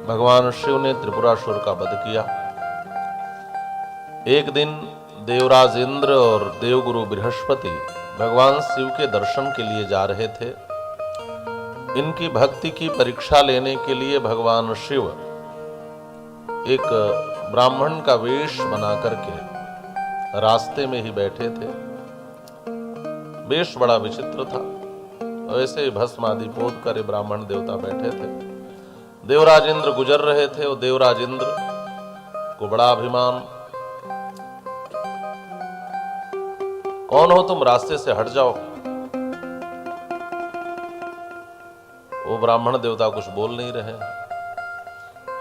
भगवान शिव ने त्रिपुरासुर का वध किया। एक दिन देवराज इंद्र और देवगुरु बृहस्पति भगवान शिव के दर्शन के लिए जा रहे थे। इनकी भक्ति की परीक्षा लेने के लिए भगवान शिव एक ब्राह्मण का वेश बना करके रास्ते में ही बैठे थे। वेश बड़ा विचित्र था। वैसे भस्म आदि पोत कर ब्राह्मण देवता बैठे थे। देवराज इंद्र गुजर रहे थे और देवराज इंद्र को बड़ा अभिमान, कौन हो तुम, रास्ते से हट जाओ। वो ब्राह्मण देवता कुछ बोल नहीं रहे।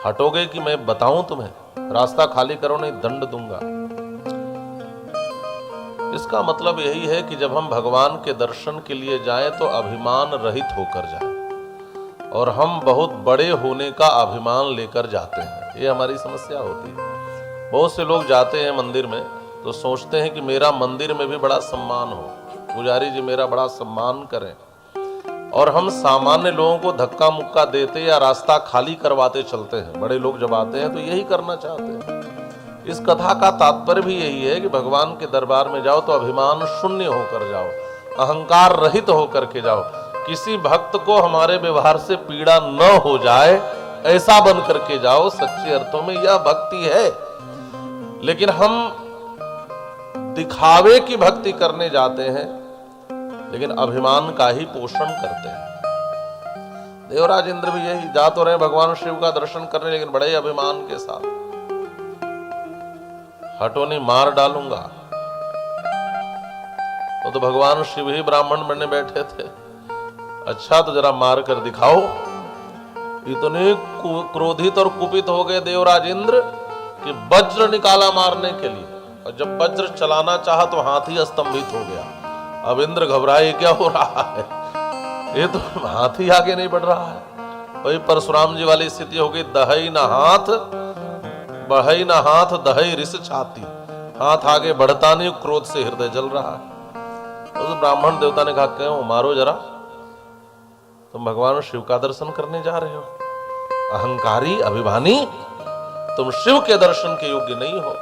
हटोगे कि मैं बताऊं तुम्हें, रास्ता खाली करो नहीं दंड दूंगा। इसका मतलब यही है कि जब हम भगवान के दर्शन के लिए जाएं तो अभिमान रहित होकर जाएं, और हम बहुत बड़े होने का अभिमान लेकर जाते हैं। ये हमारी समस्या होती है। बहुत से लोग जाते हैं मंदिर में तो सोचते हैं कि मेरा मंदिर में भी बड़ा सम्मान हो, पुजारी जी मेरा बड़ा सम्मान करें, और हम सामान्य लोगों को धक्का मुक्का देते या रास्ता खाली करवाते चलते हैं। बड़े लोग जब आते हैं तो यही करना चाहते हैं। इस कथा का तात्पर्य भी यही है कि भगवान के दरबार में जाओ तो अभिमान शून्य होकर जाओ, अहंकार रहित होकर के जाओ। किसी भक्त को हमारे व्यवहार से पीड़ा न हो जाए ऐसा बन करके जाओ। सच्चे अर्थों में यह भक्ति है। लेकिन हम दिखावे की भक्ति करने जाते हैं, लेकिन अभिमान का ही पोषण करते हैं। देवराज इंद्र भी यही, जा तो रहे भगवान शिव का दर्शन करने, लेकिन बड़े अभिमान के साथ, हटो नहीं मार डालूंगा। तो भगवान शिव ही ब्राह्मण बनने बैठे थे। अच्छा तो जरा मार कर दिखाओ। इतने क्रोधित और कुपित हो गए देवराज इंद्र कि वज्र निकाला मारने के लिए, और जब वज्र चलाना चाहा तो हाथी अस्तंभित हो गया। अब इंद्र घबराए, क्या हो रहा है, ये तो हाथी आगे नहीं बढ़ रहा है। वही परशुराम जी वाली स्थिति हो गई, दहई न हाथ बढ़ई न हाथ दहई रिस छाती। हाथ आगे बढ़ता नहीं, क्रोध से हृदय जल रहा है। उस ब्राह्मण देवता ने कहा, क्यों मारो जरा, तुम भगवान शिव का दर्शन करने जा रहे हो, अहंकारी अभिमानी, तुम शिव के दर्शन के योग्य नहीं हो,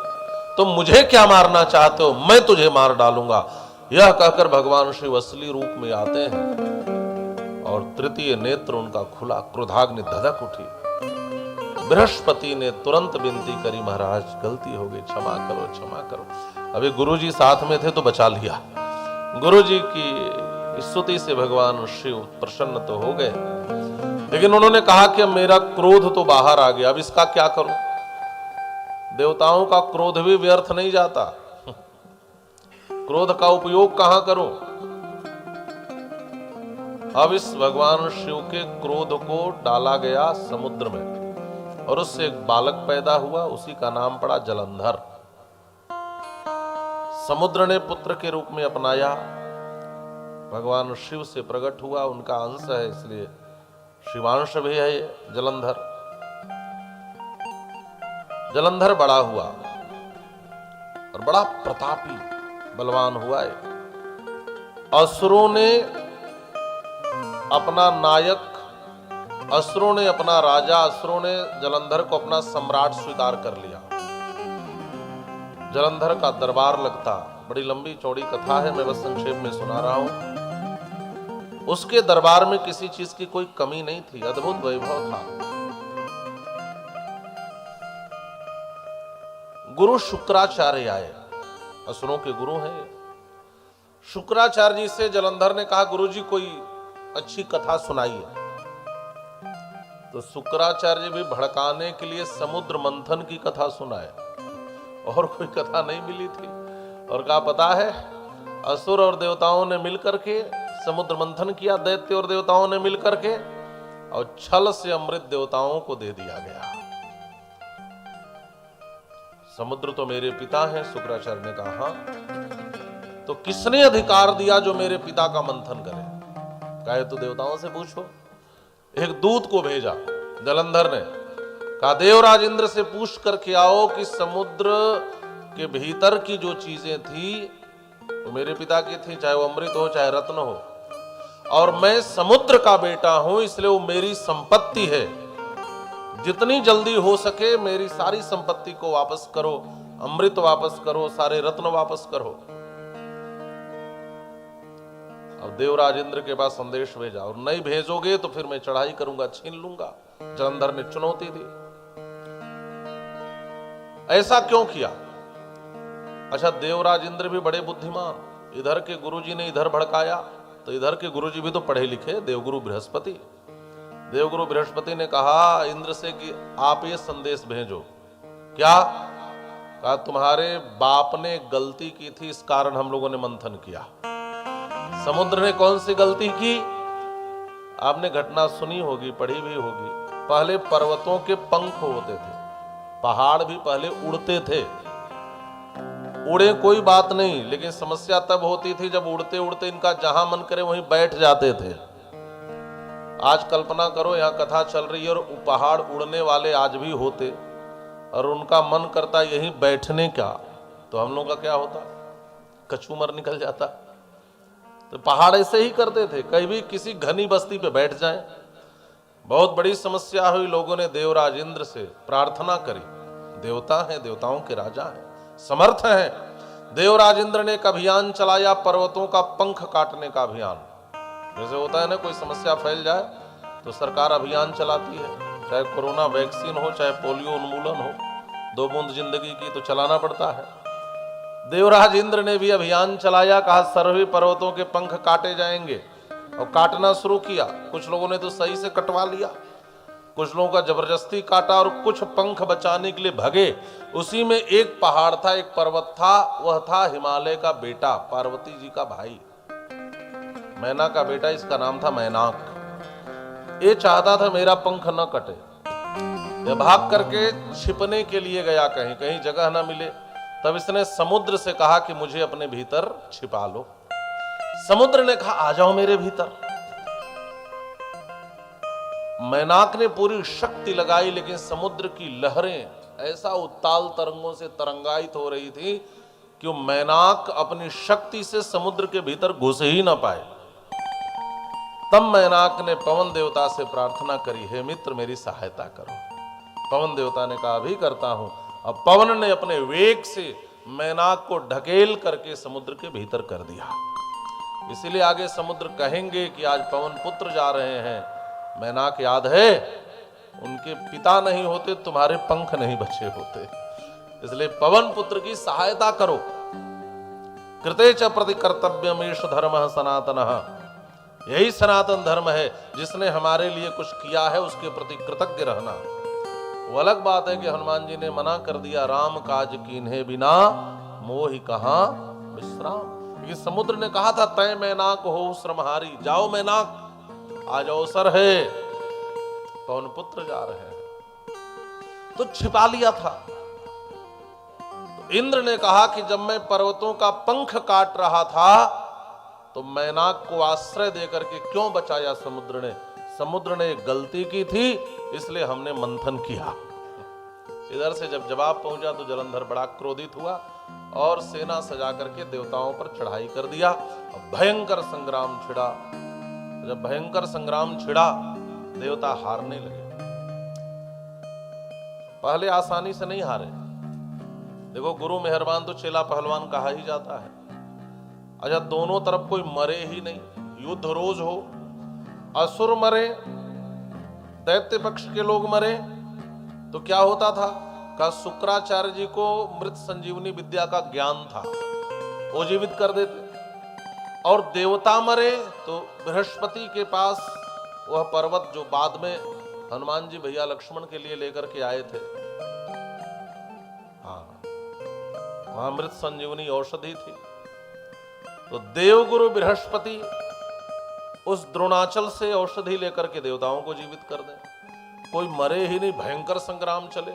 तुम मुझे क्या मारना चाहते हो, मैं तुझे मार डालूंगा। यह कहकर भगवान शिव असली रूप में आते हैं और तृतीय नेत्र उनका खुला, क्रोधाग्नि धधक उठी। बृहस्पति ने तुरंत विनती करी, महाराज गलती हो गई, क्षमा करो क्षमा करो। अभी गुरुजी साथ में थे तो बचा लिया। गुरुजी की स्तुति से भगवान शिव प्रसन्न तो हो गए, लेकिन उन्होंने कहा कि अब मेरा क्रोध तो बाहर आ गया, अब इसका क्या करूं। देवताओं का क्रोध भी व्यर्थ नहीं जाता, क्रोध का उपयोग कहां करूं। अब इस भगवान शिव के क्रोध को डाला गया समुद्र में, और उससे एक बालक पैदा हुआ, उसी का नाम पड़ा जलंधर। समुद्र ने पुत्र के रूप में अपनाया, भगवान शिव से प्रकट हुआ, उनका अंश है, इसलिए शिवांश भी है ये जलंधर। जलंधर बड़ा हुआ और बड़ा प्रतापी बलवान हुआ है। असुरों ने अपना नायक, असुरों ने अपना राजा, असुरों ने जलंधर को अपना सम्राट स्वीकार कर लिया। जलंधर का दरबार लगता, बड़ी लंबी चौड़ी कथा है, मैं बस संक्षेप में सुना रहा हूं। उसके दरबार में किसी चीज की कोई कमी नहीं थी, अद्भुत वैभव था। गुरु शुक्राचार्य आए, असुरों के गुरु हैं। शुक्राचार्य जी से जलंधर ने कहा, गुरुजी कोई अच्छी कथा सुनाइए। तो शुक्राचार्य जी भी भड़काने के लिए समुद्र मंथन की कथा सुनाए, और कोई कथा नहीं मिली थी। और कहा, पता है, असुर और देवताओं ने मिलकर के समुद्र मंथन किया, दैत्य और देवताओं ने मिलकर के, और छल से अमृत देवताओं को दे दिया गया। समुद्र तो मेरे पिता हैं, शुक्राचार्य ने कहा। हाँ, तो किसने अधिकार दिया जो मेरे पिता का मंथन करे। कहे तो देवताओं से पूछो। एक दूत को भेजा जलंधर ने, कहा देवराज इंद्र से पूछ करके आओ कि समुद्र के भीतर की जो चीजें थी वो मेरे पिता की थी, चाहे वो अमृत हो चाहे रत्न हो, और मैं समुद्र का बेटा हूं, इसलिए वो मेरी संपत्ति है। जितनी जल्दी हो सके मेरी सारी संपत्ति को वापस करो, अमृत वापस करो, सारे रत्न वापस करो। अब देवराज इंद्र के पास संदेश भेजा, और नहीं भेजोगे तो फिर मैं चढ़ाई करूंगा, छीन लूंगा। जलंधर ने चुनौती दी। ऐसा क्यों किया? अच्छा, देवराज इंद्र भी बड़े बुद्धिमान, इधर के गुरुजी ने इधर भड़काया, तो इधर के गुरुजी भी तो पढ़े लिखे, देवगुरु बृहस्पति। देवगुरु बृहस्पति ने कहा इंद्र से कि आप ये संदेश भेजो। क्या? कहा तुम्हारे बाप ने गलती की थी, इस कारण हम लोगों ने मंथन किया। समुद्र ने कौन सी गलती की? आपने घटना सुनी होगी, पढ़ी भी होगी। पहले पर्वतों के पंख होते थे, पहाड़ भी पहले उड़ते थे। उड़े कोई बात नहीं, लेकिन समस्या तब होती थी जब उड़ते उड़ते इनका जहां मन करे वहीं बैठ जाते थे। आज कल्पना करो, यहां कथा चल रही है और पहाड़ उड़ने वाले आज भी होते और उनका मन करता यहीं बैठने का, तो हम लोग का क्या होता? कचूमर निकल जाता। तो पहाड़ ऐसे ही करते थे, कहीं भी किसी घनी बस्ती पे बैठ जाएं। बहुत बड़ी समस्या हुई, लोगों ने देवराज इंद्र से प्रार्थना करी। देवता हैं, देवताओं के राजा हैं, समर्थ हैं। देवराज इंद्र ने एक अभियान चलाया, पर्वतों का पंख काटने का अभियान। जैसे होता है ना, कोई समस्या फैल जाए तो सरकार अभियान चलाती है, चाहे कोरोना वैक्सीन हो, चाहे पोलियो उन्मूलन हो, 2 बूंद जिंदगी की तो चलाना पड़ता है। देवराज इंद्र ने भी अभियान चलाया, कहा सर्वे पर्वतों के पंख काटे जाएंगे, और काटना शुरू किया। कुछ लोगों ने तो सही से कटवा लिया, कुछ लोगों का जबरदस्ती काटा, और कुछ पंख बचाने के लिए भगे। उसी में एक पहाड़ था, एक पर्वत था, वह था हिमालय का बेटा, पार्वती जी का भाई, मैना का बेटा, इसका नाम था मैनाक। ये चाहता था मेरा पंख न कटे। यह भाग करके छिपने के लिए गया, कहीं कहीं जगह न मिले, तब इसने समुद्र से कहा कि मुझे अपने भीतर छिपा लो। समुद्र ने कहा आ जाओ मेरे भीतर। मैनाक ने पूरी शक्ति लगाई, लेकिन समुद्र की लहरें ऐसा उत्ताल तरंगों से तरंगायित हो रही थी कि वो मैनाक अपनी शक्ति से समुद्र के भीतर घुस ही ना पाए। तब मैनाक ने पवन देवता से प्रार्थना करी, हे मित्र मेरी सहायता करो। पवन देवता ने कहा अभी करता हूं। अब पवन ने अपने वेग से मैनाक को ढकेल करके समुद्र के भीतर कर दिया। इसीलिए आगे समुद्र कहेंगे कि आज पवन पुत्र जा रहे हैं। मैनाक याद है, उनके पिता नहीं होते तुम्हारे पंख नहीं बचे होते। इसलिए पवन पुत्र की सहायता करो। कृते च प्रति कर्तव्यमेष धर्मः सनातनः, यही सनातन धर्म है, जिसने हमारे लिए कुछ किया है उसके प्रति कृतज्ञ रहना। वो अलग बात है कि हनुमान जी ने मना कर दिया, राम काज कीन्हे बिना मोहि कहां विश्राम। ये समुद्र ने कहा था तय मैनाक हो श्रमहारी, जाओ मैनाक, आज अवसर है, पवन पुत्र जा रहे हैं, तो छिपा लिया था। तो इंद्र ने कहा कि जब मैं पर्वतों का पंख काट रहा था तो मैनाक को आश्रय देकर के क्यों बचाया समुद्र ने? समुद्र ने एक गलती की थी, इसलिए हमने मंथन किया। इधर से जब जवाब पहुंचा तो जलंधर बड़ा क्रोधित हुआ और सेना सजा करके देवताओं पर चढ़ाई कर दिया। भयंकर संग्राम छिड़ा। जब भयंकर संग्राम छिड़ा, देवता हारने लगे। पहले आसानी से नहीं हारे। देखो, गुरु मेहरबान तो चेला पहलवान कहा ही जाता है। अच्छा, दोनों तरफ कोई मरे ही नहीं, युद्ध रोज हो, असुर मरे, दैत्य पक्ष के लोग मरे, तो क्या होता था? का शुक्राचार्य जी को मृत संजीवनी विद्या का ज्ञान था, वो जीवित कर देते। और देवता मरे तो बृहस्पति के पास वह पर्वत जो बाद में हनुमान जी भैया लक्ष्मण के लिए लेकर के आए थे, हाँ, वहां मृत संजीवनी औषधि थी। तो देवगुरु बृहस्पति उस द्रोणाचल से औषधि लेकर के देवताओं को जीवित कर दे। कोई मरे ही नहीं, भयंकर संग्राम चले।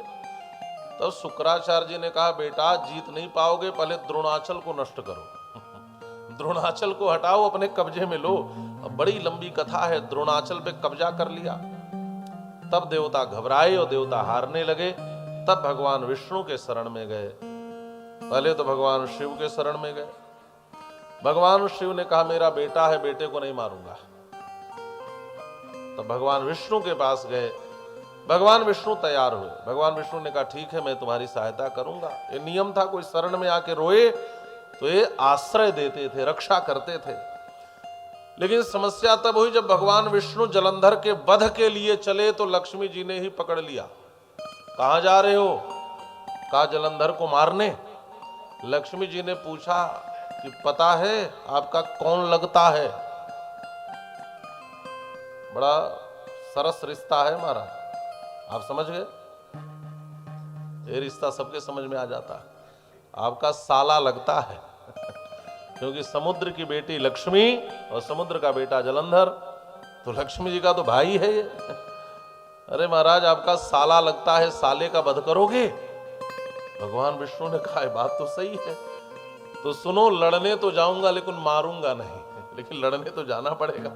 तब शुक्राचार्य जी ने कहा, बेटा जीत नहीं पाओगे, पहले द्रोणाचल को नष्ट करो। द्रोणाचल को हटाओ, अपने कब्जे में लो। अब बड़ी लंबी कथा है। द्रोणाचल पे कब्जा कर लिया, तब देवता घबराए और देवता हारने लगे। तब भगवान विष्णु के शरण में गए। पहले तो भगवान शिव के शरण में गए। भगवान शिव ने कहा मेरा बेटा है, बेटे को नहीं मारूंगा। तब भगवान विष्णु के पास गए। भगवान विष्णु तैयार हुए। भगवान विष्णु ने कहा ठीक है, मैं तुम्हारी सहायता करूंगा। ये नियम था, कोई शरण में आके रोए तो ये आश्रय देते थे, रक्षा करते थे। लेकिन समस्या तब हुई जब भगवान विष्णु जलंधर के वध के लिए चले तो लक्ष्मी जी ने ही पकड़ लिया। कहां जा रहे हो? कहा जलंधर को मारने। लक्ष्मी जी ने पूछा कि पता है आपका कौन लगता है? बड़ा सरस रिश्ता है महाराज, आप समझ गए? ये रिश्ता सबके समझ में आ जाता है। आपका साला लगता है क्योंकि समुद्र की बेटी लक्ष्मी और समुद्र का बेटा जलंधर, तो लक्ष्मी जी का तो भाई है ये। अरे महाराज आपका साला लगता है, साले का वध करोगे? भगवान विष्णु ने कहा बात तो सही है, तो सुनो, लड़ने तो जाऊंगा लेकिन मारूंगा नहीं, लेकिन लड़ने तो जाना पड़ेगा।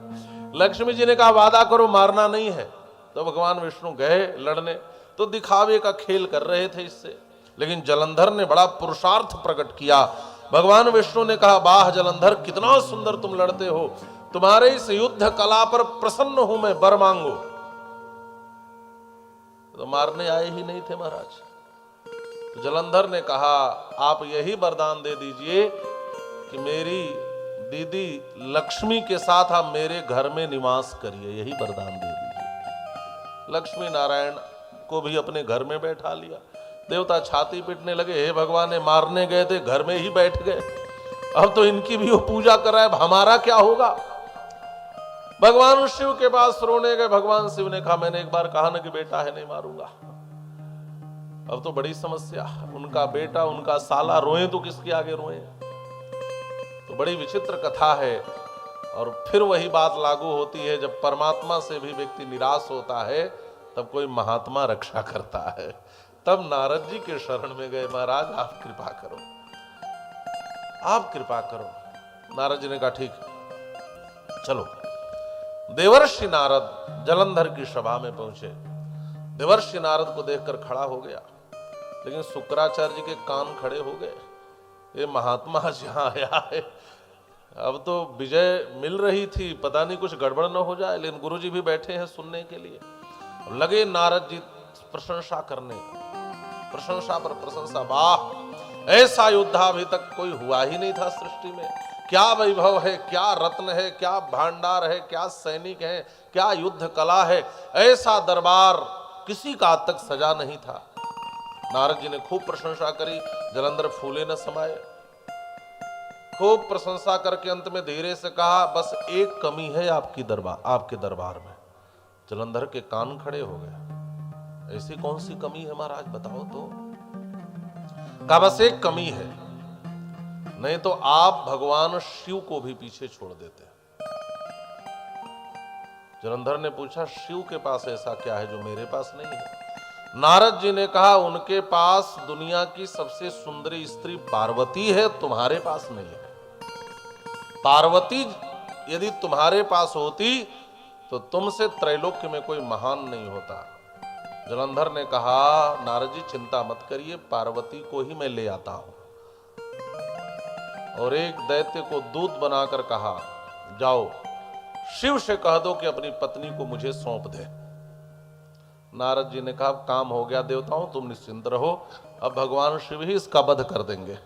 लक्ष्मी जी ने कहा वादा करो मारना नहीं है। तो भगवान विष्णु गए लड़ने, तो दिखावे का खेल कर रहे थे इससे, लेकिन जलंधर ने बड़ा पुरुषार्थ प्रकट किया। भगवान विष्णु ने कहा वाह जलंधर, कितना सुंदर तुम लड़ते हो, तुम्हारे इस युद्ध कला पर प्रसन्न हूं मैं, वर मांगो। तो मारने आए ही नहीं थे महाराज। तो जलंधर ने कहा आप यही वरदान दे दीजिए कि मेरी दीदी लक्ष्मी के साथ आप मेरे घर में निवास करिए, यही वरदान दे दीजिए। लक्ष्मी नारायण को भी अपने घर में बैठा लिया। देवता छाती पीटने लगे, हे भगवान, ने मारने गए थे घर में ही बैठ गए, अब तो इनकी भी वो पूजा कराए, हमारा क्या होगा? भगवान शिव के पास रोने गए। भगवान शिव ने कहा मैंने एक बार कहा ना कि बेटा है नहीं मारूंगा, अब तो बड़ी समस्या, उनका बेटा उनका साला रोए तो किसके आगे रोए? तो बड़ी विचित्र कथा है। और फिर वही बात लागू होती है, जब परमात्मा से भी व्यक्ति निराश होता है तब कोई महात्मा रक्षा करता है। तब नारद जी के शरण में गए, महाराज आप कृपा करो, आप कृपा करो। नारद जी ने कहा ठीक चलो। देवर्षि नारद जलंधर की सभा में पहुंचे। देवर्षि नारद को देखकर खड़ा हो गया, लेकिन शुक्राचार्य जी के कान खड़े हो गए। ये महात्मा जहां आया है, अब तो विजय मिल रही थी, पता नहीं कुछ गड़बड़ न हो जाए, लेकिन गुरुजी भी बैठे हैं सुनने के लिए। लगे नारद जी प्रशंसा करने, प्रशंसा पर प्रशंसा, वाह ऐसा योद्धा अभी तक कोई हुआ ही नहीं था सृष्टि में। क्या वैभव है, क्या रत्न है, क्या भांडार है, क्या सैनिक है, क्या युद्ध कला है, ऐसा दरबार किसी का आज तक सजा नहीं था। नारद जी ने खूब प्रशंसा करी, जलंधर फूले न समाये। खूब प्रशंसा करके अंत में धीरे से कहा बस एक कमी है आपके दरबार में। जलंधर के कान खड़े हो गए, ऐसी कौन सी कमी है महाराज बताओ तो? कहा बस एक कमी है, नहीं तो आप भगवान शिव को भी पीछे छोड़ देते। जलंधर ने पूछा शिव के पास ऐसा क्या है जो मेरे पास नहीं है? नारद जी ने कहा उनके पास दुनिया की सबसे सुंदरी स्त्री पार्वती है, तुम्हारे पास नहीं है। पार्वती यदि तुम्हारे पास होती तो तुमसे त्रैलोक्य में कोई महान नहीं होता। जलंधर ने कहा नारद जी चिंता मत करिए, पार्वती को ही मैं ले आता हूं। और एक दैत्य को दूत बनाकर कहा जाओ शिव से कह दो कि अपनी पत्नी को मुझे सौंप दे। नारद जी ने कहा काम हो गया देवताओं, तुम निश्चिंत रहो, अब भगवान शिव ही इसका वध कर देंगे।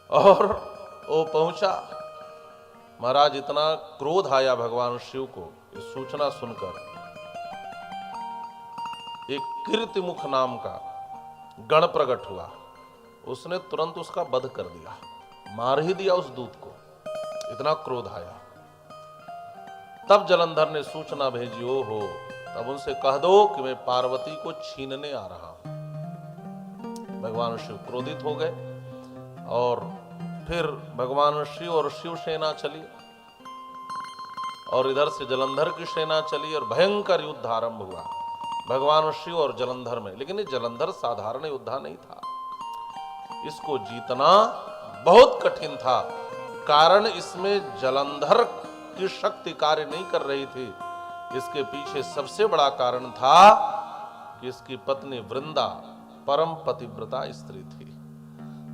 और वो पहुंचा। महाराज इतना क्रोध आया भगवान शिव को इस सूचना सुनकर, एक कीर्तिमुख नाम का गण प्रकट हुआ, उसने तुरंत उसका वध कर दिया, मार ही दिया उस दूत को, इतना क्रोध आया। तब जलंधर ने सूचना भेजी, ओ हो तब उनसे कह दो कि मैं पार्वती को छीनने आ रहा हूं। भगवान शिव क्रोधित हो गए और फिर भगवान शिव और शिव सेना चली और इधर से जलंधर की सेना चली और भयंकर युद्ध आरंभ हुआ भगवान शिव और जलंधर में। लेकिन ये जलंधर साधारण योद्धा नहीं था, इसको जीतना बहुत कठिन था, कारण इसमें जलंधर की शक्ति कार्य नहीं कर रही थी। इसके पीछे सबसे बड़ा कारण था कि इसकी पत्नी वृंदा परम पतिव्रता स्त्री थी,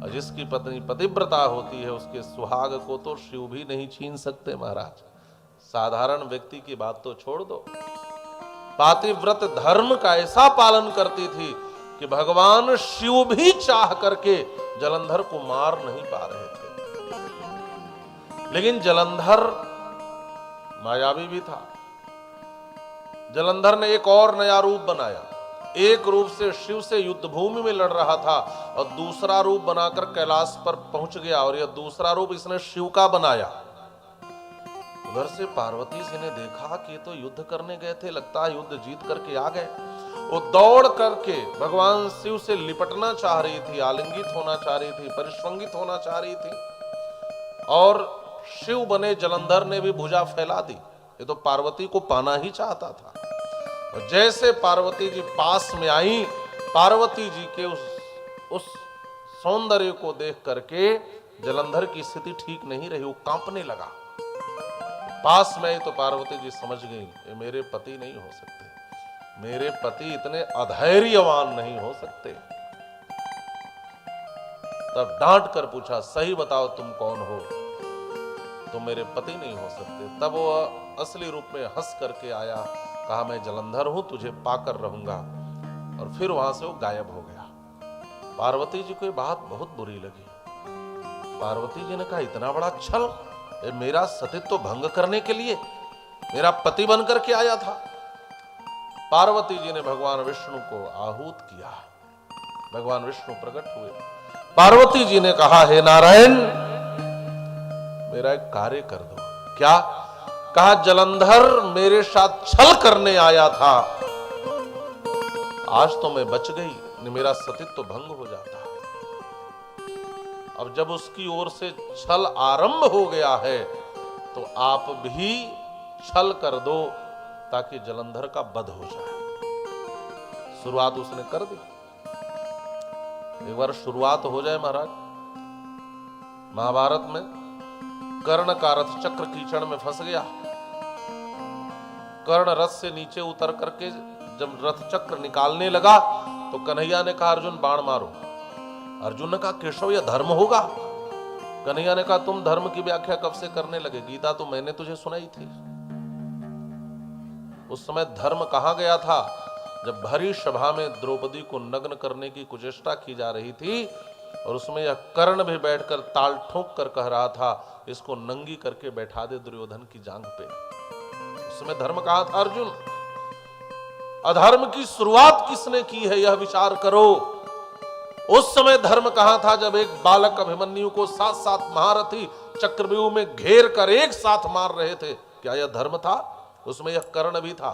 और जिसकी पत्नी पतिव्रता होती है उसके सुहाग को तो शिव भी नहीं छीन सकते महाराज। साधारण व्यक्ति की बात तो छोड़ दो, पातिव्रत धर्म का ऐसा पालन करती थी कि भगवान शिव भी चाह करके जलंधर को मार नहीं पा रहे थे। लेकिन जलंधर मायावी भी था। जलंधर ने एक और नया रूप बनाया। एक रूप से शिव से युद्ध भूमि में लड़ रहा था और दूसरा रूप बनाकर कैलाश पर पहुंच गया, और यह दूसरा रूप इसने शिव का बनाया। उधर से पार्वती जी ने देखा कि तो युद्ध करने गए थे, लगता है युद्ध जीत करके आ गए। वो दौड़ करके भगवान शिव से लिपटना चाह रही थी, आलिंगित होना चाह रही थी, परिश्वंगित होना चाह रही थी, और शिव बने जलंधर ने भी भुजा फैला दी। ये तो पार्वती को पाना ही चाहता था। और जैसे पार्वती जी पास में आई, पार्वती जी के उस सौंदर्य को देख करके जलंधर की स्थिति ठीक नहीं रही, वो कांपने लगा। पास में आई तो पार्वती जी समझ गई ये मेरे पति नहीं हो सकते, मेरे पति इतने अधैर्यवान नहीं हो सकते। तब डांट कर पूछा, सही बताओ तुम कौन हो? तुम मेरे पति नहीं हो सकते। तब वो असली रूप में हंस करके आया, कहा मैं जलंधर हूं, तुझे पाकर रहूंगा, और फिर वहां से वो गायब हो गया। पार्वती जी को ये बात बहुत बुरी लगी। पार्वती जी ने कहा इतना बड़ा छल, मेरा सतीत्व भंग करने के लिए मेरा पति बनकर के आया था। पार्वती जी ने भगवान विष्णु को आहूत किया। भगवान विष्णु प्रकट हुए। पार्वती जी ने कहा, हे नारायण, मेरा एक कार्य कर दो। क्या? कहा जलंधर मेरे साथ छल करने आया था, आज तो मैं बच गई, नहीं मेरा सतीत्व भंग हो जाता। अब जब उसकी ओर से छल आरंभ हो गया है तो आप भी छल कर दो ताकि जलंधर का वध हो जाए। शुरुआत उसने कर दी। एक बार शुरुआत हो जाए महाराज। महाभारत में कर्ण का रथ चक्र कीचड़ में फंस गया। कर्ण रथ से नीचे उतर करके जब रथ चक्र निकालने लगा तो कन्हैया ने कहा अर्जुन बाण मारो। अर्जुन ने कहा केशव यह धर्म होगा? कन्हैया ने कहा तुम धर्म की व्याख्या कब से करने लगे? गीता तो मैंने तुझे सुनाई थी। उस समय धर्म कहां गया था? जब भरी सभा में द्रौपदी को नग्न करने की कुचेष्टा की जा रही थी और उसमें यह कर्ण भी बैठकर ताल ठोक कर कह रहा था इसको नंगी करके बैठा दे दुर्योधन की जांघ पे। उस समय धर्म कहां था अर्जुन? अधर्म की शुरुआत किसने की है यह विचार करो। उस समय धर्म कहां था जब एक बालक अभिमन्यु को साथ साथ महारथी चक्रव्यूह में घेर कर एक साथ मार रहे थे? क्या यह धर्म था? उसमें यह कर्ण भी था।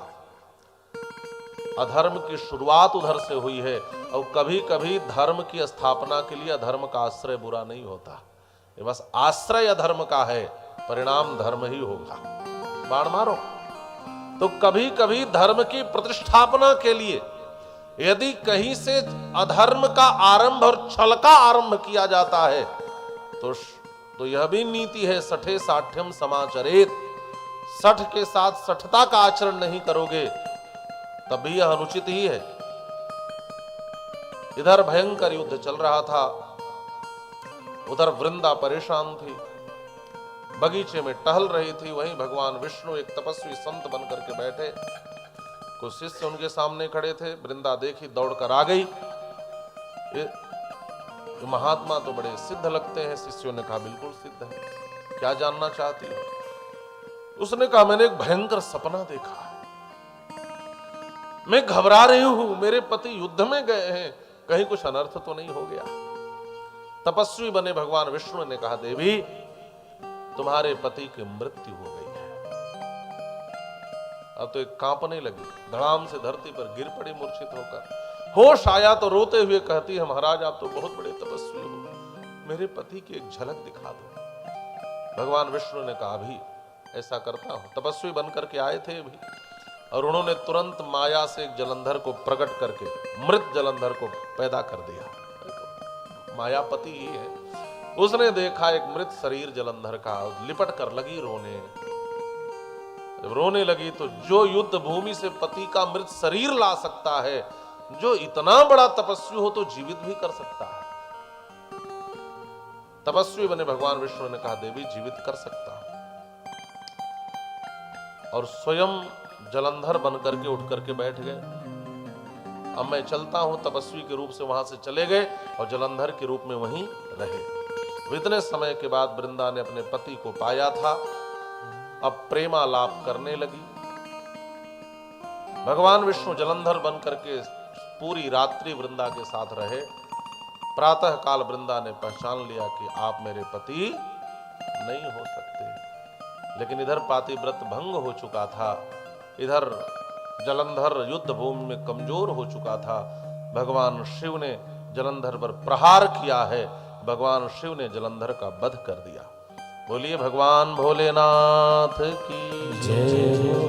अधर्म की शुरुआत उधर से हुई है। और कभी कभी धर्म की स्थापना के लिए अधर्म का आश्रय बुरा नहीं होता, ये बस आश्रय अधर्म का है, परिणाम धर्म ही होगा। बाण मारो। तो कभी कभी धर्म की प्रतिष्ठापना के लिए यदि कहीं से अधर्म का आरंभ और छल का आरंभ किया जाता है तो यह भी नीति है, सठे साठ्यम समाचरेत। सठ के साथ सठता का आचरण नहीं करोगे तभी यह अनुचित ही है। इधर भयंकर युद्ध चल रहा था, उधर वृंदा परेशान थी, बगीचे में टहल रही थी। वहीं भगवान विष्णु एक तपस्वी संत बनकर के बैठे, कुछ शिष्य उनके सामने खड़े थे। वृंदा देखी, दौड़कर आ गई। ये महात्मा तो बड़े सिद्ध लगते हैं। शिष्यों ने कहा बिल्कुल सिद्ध है, क्या जानना चाहती हो? उसने कहा मैंने एक भयंकर सपना देखा, मैं घबरा रही हूं, मेरे पति युद्ध में गए हैं, कहीं कुछ अनर्थ तो नहीं हो गया। तपस्वी बने भगवान विष्णु ने कहा देवी तुम्हारे पति की मृत्यु हो गई है। अब तो एक कांपने लगी, धड़ाम से धरती पर गिर पड़ी मूर्छित होकर। होश आया तो रोते हुए कहती है महाराज आप तो बहुत बड़े तपस्वी हो, मेरे पति की एक झलक दिखा दो। भगवान विष्णु ने कहा अभी ऐसा करता हूं। तपस्वी बनकर के आए थे अभी, और उन्होंने तुरंत माया से एक जलंधर को प्रकट करके मृत जलंधर को पैदा कर दिया। मायापति ही है। उसने देखा एक मृत शरीर जलंधर का, लिपट कर लगी रोने। जब रोने लगी तो जो युद्ध भूमि से पति का मृत शरीर ला सकता है, जो इतना बड़ा तपस्वी हो तो जीवित भी कर सकता है। तपस्वी बने भगवान विष्णु ने कहा देवी जीवित कर सकता हूं। और स्वयं जलंधर बन करके उठ करके बैठ गए। अब मैं चलता हूं, तपस्वी के रूप से वहां से चले गए और जलंधर के रूप में वहीं रहे। इतने समय के बाद वृंदा ने अपने पति को पाया था, अब प्रेमालाप करने लगी। भगवान विष्णु जलंधर बन करके पूरी रात्रि वृंदा के साथ रहे। प्रातः काल वृंदा ने पहचान लिया कि आप मेरे पति नहीं हो सकते। लेकिन इधर पातिव्रत भंग हो चुका था, इधर जलंधर युद्ध भूमि में कमजोर हो चुका था। भगवान शिव ने जलंधर पर प्रहार किया है, भगवान शिव ने जलंधर का वध कर दिया। बोलिए भगवान भोलेनाथ की जय।